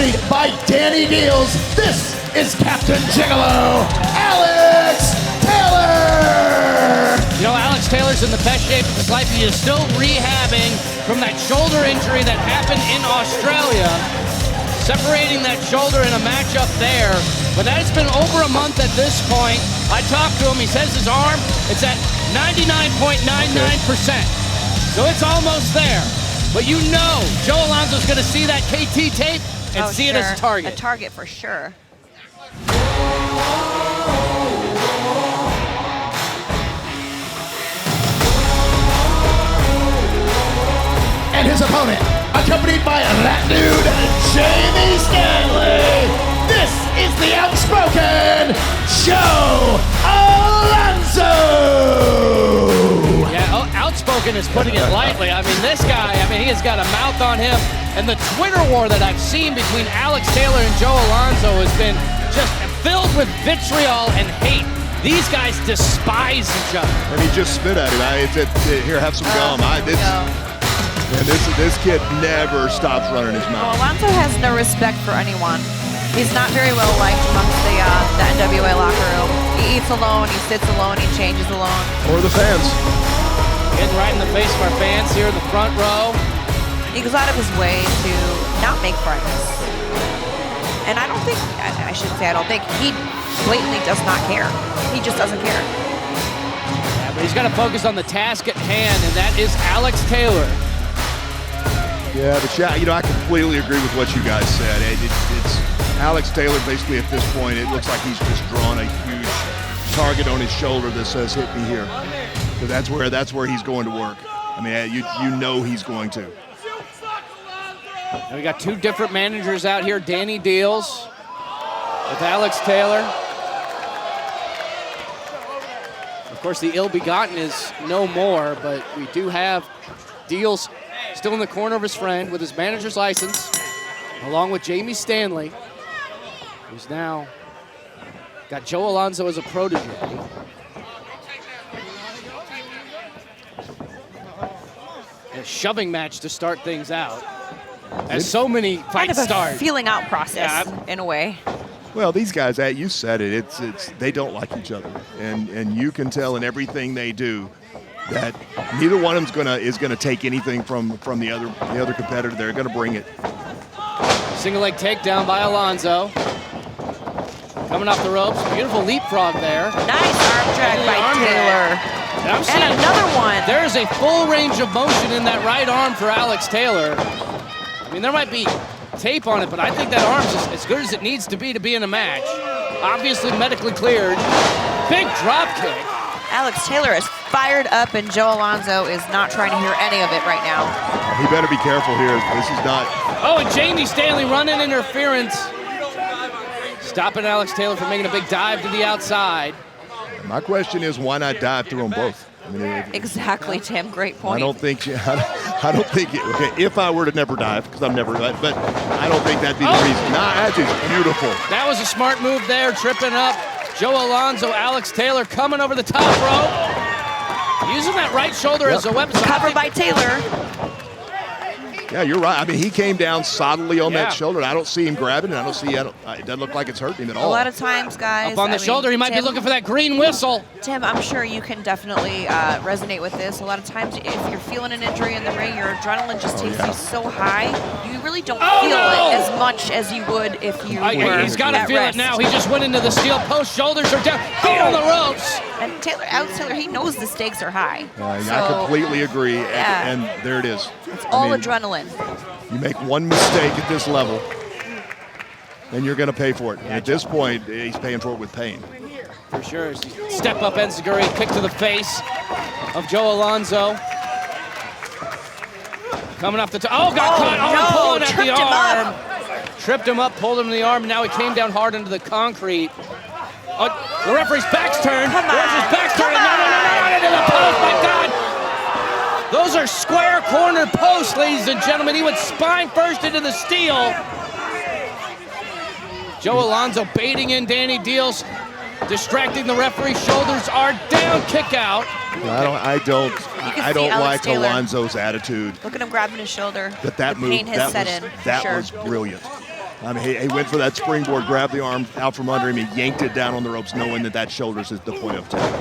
accompanied by Danny Deals. This is Captain Gigolo, Alex Taylor! You know, Alex Taylor's in the best shape of his life. He is still rehabbing from that shoulder injury that happened in Australia. Separating that shoulder in a matchup there. But that has been over a month at this point. I talked to him, he says his arm, it's at 99.99%. So it's almost there. But you know, Joe Alonzo's gonna see that KT tape and see it as a target. A target for sure. And his opponent, accompanied by that dude, Jamie Stanley. This is the outspoken Joe Alonzo. Yeah, outspoken is putting it lightly. I mean, this guy, he has got a mouth on him. And the Twitter war that I've seen between Alex Taylor and Joe Alonzo has been just filled with vitriol and hate. These guys despise each other. And he just spit at him. I said, here, have some gum. And this kid never stops running his mouth. Well, Alonzo has no respect for anyone. He's not very well liked amongst the NWA locker room. He eats alone, he sits alone, he changes alone. Or the fans. Getting right in the face of our fans here in the front row. He goes out of his way to not make friends. And I don't think, I shouldn't say I don't think, he blatantly does not care. He just doesn't care. Yeah, but he's got to focus on the task at hand, and that is Alex Taylor. Yeah, but I completely agree with what you guys said. It's Alex Taylor basically at this point. It looks like he's just drawn a huge target on his shoulder that says "hit me here." So that's where he's going to work. I mean, you know he's going to. And we got two different managers out here. Danny Deals with Alex Taylor. Of course, the ill-begotten is no more, but we do have Deals still in the corner of his friend with his manager's license, along with Jamie Stanley, who's now got Joe Alonzo as a protege. A shoving match to start things out. As so many fights start. Feeling out process, in a way. Well, these guys, you said it. It's they don't like each other, and you can tell in everything they do that neither one of them is gonna take anything from the other competitor. They're gonna bring it. Single leg takedown by Alonzo. Coming off the ropes, beautiful leapfrog there. Nice arm drag by Taylor. And another one. There is a full range of motion in that right arm for Alex Taylor. I mean, there might be tape on it, but I think that arm's as good as it needs to be in a match. Obviously medically cleared. Big drop kick. Alex Taylor is fired up, and Joe Alonzo is not trying to hear any of it right now. He better be careful here. This is not. Oh, and Jamie Stanley running interference. Stopping Alex Taylor from making a big dive to the outside. My question is, why not dive through them both? I mean, exactly, Tim. Great point. I don't think. Okay, if I were to never dive, because I'm never, but I don't think that'd be the reason. Nah, that's just beautiful. That was a smart move there, tripping up Joe Alonzo. Alex Taylor coming over the top rope, using that right shoulder as a weapon. Covered by Taylor. Yeah, you're right. I mean, he came down solidly on that shoulder. I don't see him grabbing it. It doesn't look like it's hurting him at all. A lot of times, guys. Up on the shoulder, he might be looking for that green whistle. Tim, I'm sure you can definitely resonate with this. A lot of times, if you're feeling an injury in the ring, your adrenaline just takes you so high, you really don't feel it as much as you would if you were He's got to feel it now. He just went into the steel post. Shoulders are down. Feet on the ropes. And Alex Taylor, he knows the stakes are high. I completely agree. And there it is. It's all adrenaline. You make one mistake at this level, and you're going to pay for it. And at this point, he's paying for it with pain. For sure. Step up enziguri, kick to the face of Joe Alonzo. Coming off the top. Oh, got caught. Pulling at the arm. Tripped him up, pulled him in the arm. Now he came down hard into the concrete. Oh, the referee's back's turned. The referee's back's turned. No, into the post. My God. Those are square corner posts, ladies and gentlemen. He went spine first into the steel. Joe Alonzo baiting in Danny Deals, distracting the referee. Shoulders are down, kick out. I don't like Taylor. Alonzo's attitude. Look at him grabbing his shoulder. But that move, pain has set in. That was brilliant. I mean, he went for that springboard, grabbed the arm out from under him, he yanked it down on the ropes, knowing that shoulders is the point of attack.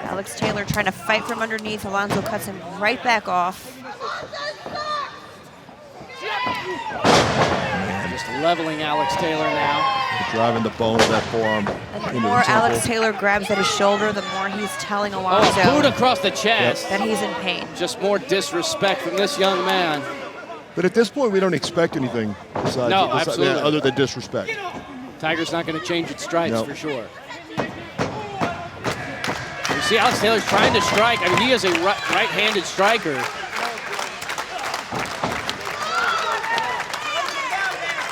Alex Taylor trying to fight from underneath. Alonzo cuts him right back off. Just leveling Alex Taylor now. Driving the bone of that forearm. And the more Alex Taylor grabs at his shoulder, the more he's telling Alonzo boot across the chest. that he's in pain. Just more disrespect from this young man. But at this point, we don't expect anything besides, absolutely. other than disrespect. Tiger's not going to change its stripes for sure. You see Alex Taylor's trying to strike. I mean, he is a right-handed striker.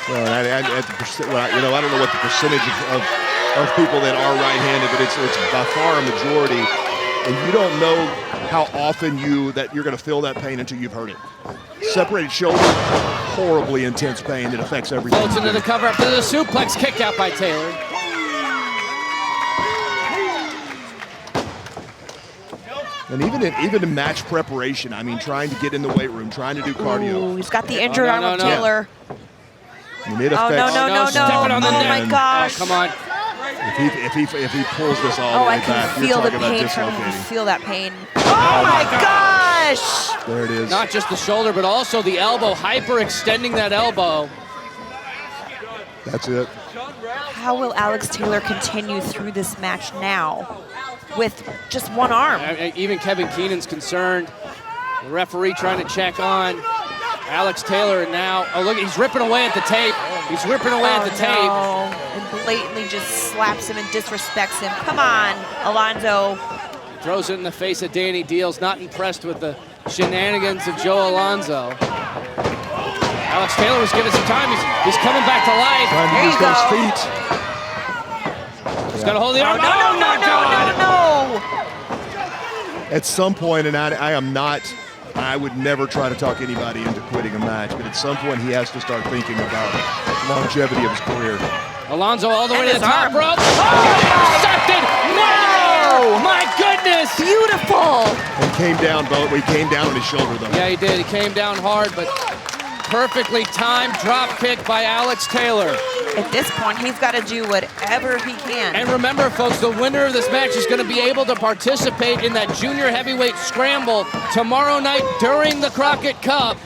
Well, I don't know what the percentage of people that are right-handed, but it's by far a majority. And you don't know how often you're going to feel that pain until you've heard it. Separated shoulder, horribly intense pain that affects everything. Floats into the cover up to the suplex kick out by Taylor. And even in match preparation, I mean, trying to get in the weight room, trying to do cardio. Ooh, he's got the injured arm of Taylor. And it affects, no. Oh my gosh. Oh, come on. If he pulls this all the way I can back, feel the pain from him. Feel that pain. Oh my gosh! There it is. Not just the shoulder, but also the elbow, hyperextending that elbow. That's it. How will Alex Taylor continue through this match now with just one arm? Even Kevin Keenan's concerned. The referee trying to check on Alex Taylor, and now, oh look, he's ripping away at the tape. He's ripping away at the tape. And blatantly just slaps him and disrespects him. Come on, Alonzo. Throws it in the face of Danny Deals, not impressed with the shenanigans of Joe Alonzo. Alex Taylor was given some time. He's coming back to life. Trying to use those feet. He's got to hold the arm. No. At some point, and I would never try to talk anybody into quitting a match, but at some point he has to start thinking about longevity of his career. Alonzo all the way to the top rope. Oh, intercepted! No! My goodness! Beautiful! And came down on his shoulder, though. Yeah, he did. He came down hard, but perfectly timed drop kick by Alex Taylor. At this point, he's got to do whatever he can. And remember, folks, the winner of this match is going to be able to participate in that junior heavyweight scramble tomorrow night during the Crockett Cup.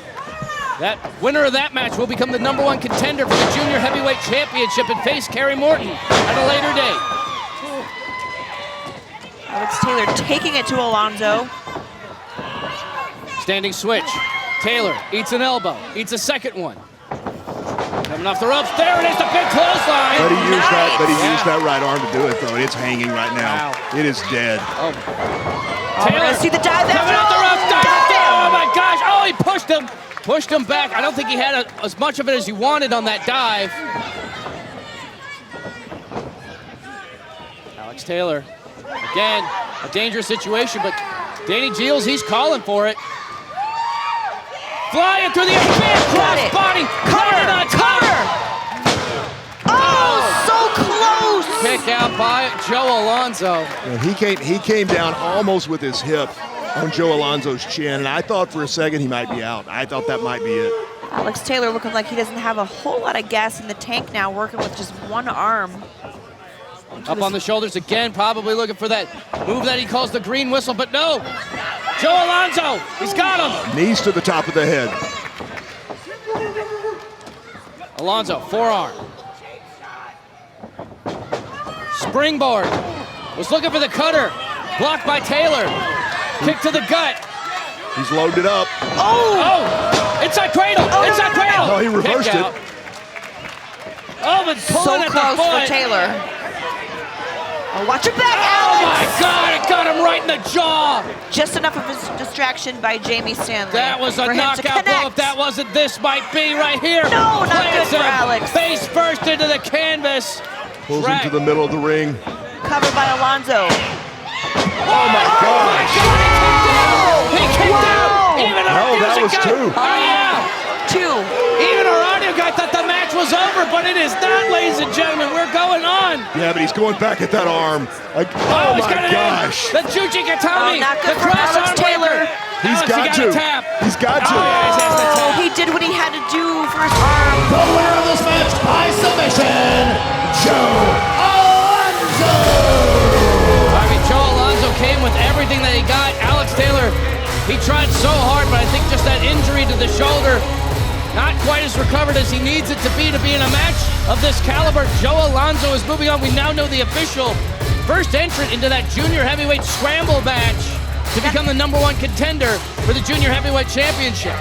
That winner of that match will become the #1 contender for the junior heavyweight championship and face Kerry Morton at a later date. Alex Taylor taking it to Alonzo. Standing switch. Taylor eats an elbow, eats a second one. Coming off the ropes, there it is, the big clothesline. But he used that right arm to do it, though. It's hanging right now. Wow. It is dead. Oh. Taylor, see the dive. Coming off the ropes, oh my gosh! Oh, he pushed him back. I don't think he had as much of it as he wanted on that dive. Alex Taylor, again, a dangerous situation, but Danny Deals, he's calling for it. Flying through the big cross body. Cover! Oh, so close! Kick out by Joe Alonzo. Yeah, he came down almost with his hip on Joe Alonzo's chin, and I thought for a second he might be out. I thought that might be it. Alex Taylor looking like he doesn't have a whole lot of gas in the tank now, working with just one arm. Up on the shoulders again, probably looking for that move that he calls the green whistle, but no! Joe Alonzo, he's got him! Knees to the top of the head. Alonzo, forearm. Springboard. Was looking for the cutter. Blocked by Taylor. Kick to the gut. He's loaded up. Oh! Inside cradle! Inside cradle! No, he reversed it. Oh, but pulling so at close the foot. for Taylor. Oh, watch your back, Oh Alex! my God, it got him right in the jaw! Just enough of a distraction by Jamie Stanley. That was a knockout blow. If that wasn't, this might be right here. No, not good for Alex. Face first into the canvas. Pulls him to the middle of the ring. Covered by Alonzo. Oh my gosh! He kicked out! Even our that was guy. two. Oh yeah! Two. Even our audio guy thought the match was over, but it is not, ladies and gentlemen. We're going on. Yeah, but he's going back at that arm. Oh my gosh! The Juji Gatami. Not good the for cross Alex arm Taylor. breaker. He's Alex, got to. Tap. He's got to. Oh, did what he had to do for his arm. The winner of this match by submission, Joe Alonzo. I mean, Joe Alonzo came with everything that he got. Alex Taylor, he tried so hard, but I think just that injury to the shoulder, not quite as recovered as he needs it to be in a match of this caliber. Joe Alonzo is moving on. We now know the official first entrant into that junior heavyweight scramble match to become the #1 contender for the junior heavyweight championship.